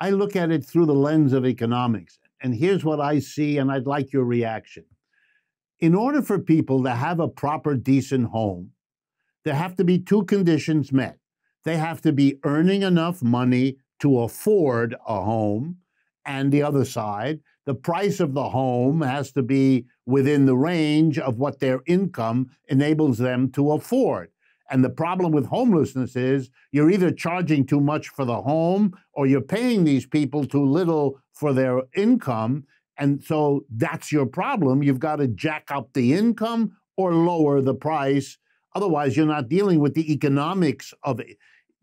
I look at it through the lens of economics. And here's what I see, and I'd like your reaction. In order for people to have a proper, decent home, there have to be two conditions met. They have to be earning enough money to afford a home, and the other side, the price of the home has to be within the range of what their income enables them to afford. And the problem with homelessness is you're either charging too much for the home or you're paying these people too little for their income. And so that's your problem. You've got to jack up the income or lower the price. Otherwise, you're not dealing with the economics of it.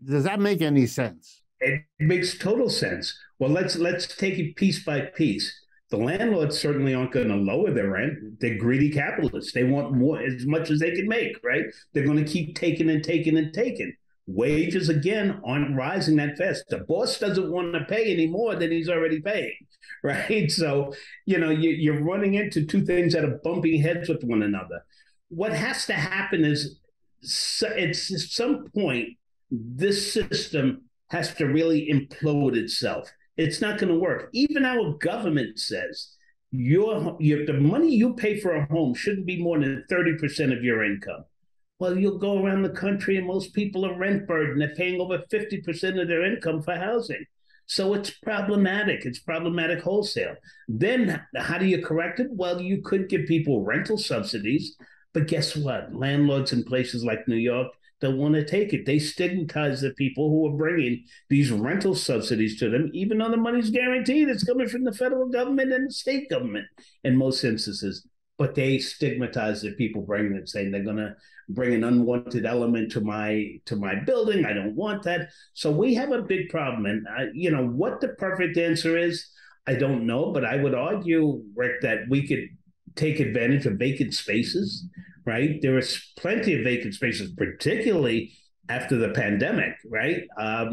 Does that make any sense? It makes total sense. Well, let's take it piece by piece. The landlords certainly aren't going to lower their rent. They're greedy capitalists. They want more, as much as they can make, right? They're going to keep taking and taking and taking. Wages, again, aren't rising that fast. The boss doesn't want to pay any more than he's already paying, right? So, you're running into two things that are bumping heads with one another. What has to happen is, at some point, this system has to really implode itself. It's not going to work. Even our government says the money you pay for a home shouldn't be more than 30% of your income. Well, you'll go around the country and most people are rent burdened. They're paying over 50% of their income for housing. So it's problematic. It's problematic wholesale. Then how do you correct it? Well, you could give people rental subsidies, but guess what? Landlords in places like New York don't want to take it. They stigmatize the people who are bringing these rental subsidies to them, even though the money's guaranteed. It's coming from the federal government and the state government in most instances. But they stigmatize the people bringing it, saying they're going to bring an unwanted element to my building. I don't want that. So we have a big problem. And, what the perfect answer is, I don't know. But I would argue, Rick, that we could take advantage of vacant spaces. Right? There is plenty of vacant spaces, particularly after the pandemic, right?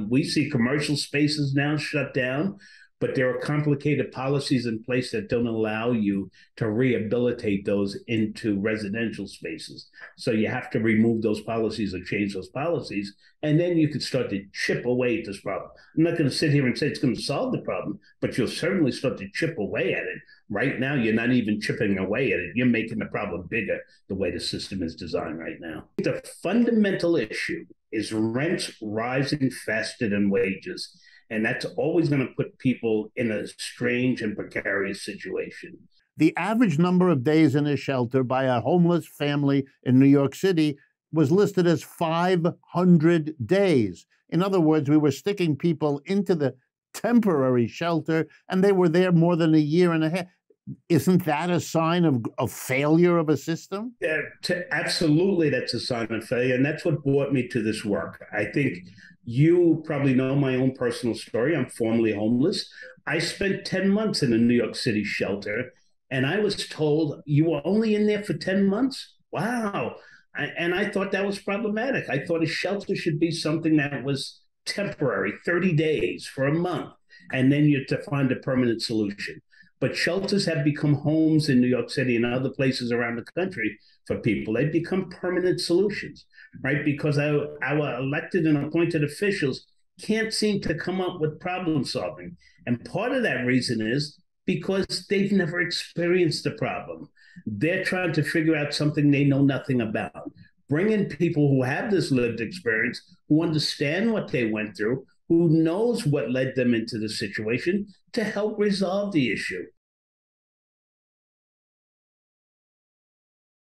We see commercial spaces now shut down, but there are complicated policies in place that don't allow you to rehabilitate those into residential spaces. So you have to remove those policies or change those policies, and then you could start to chip away at this problem. I'm not going to sit here and say it's going to solve the problem, but you'll certainly start to chip away at it. Right now, you're not even chipping away at it. You're making the problem bigger the way the system is designed right now. The fundamental issue is rents rising faster than wages. And that's always going to put people in a strange and precarious situation. The average number of days in a shelter by a homeless family in New York City was listed as 500 days. In other words, we were sticking people into the temporary shelter, and they were there more than a year and a half. Isn't that a sign of failure of a system? Absolutely, that's a sign of failure. And that's what brought me to this work. I think you probably know my own personal story. I'm formerly homeless. I spent 10 months in a New York City shelter, and I was told, you were only in there for 10 months? Wow. And I thought that was problematic. I thought a shelter should be something that was temporary, 30 days, for a month, and then you to find a permanent solution. But shelters have become homes in New York City and other places around the country for people. They've become permanent solutions, right? Because our elected and appointed officials can't seem to come up with problem solving. And part of that reason is because they've never experienced the problem. They're trying to figure out something they know nothing about. Bring in people who have this lived experience, who understand what they went through, who knows what led them into the situation, to help resolve the issue.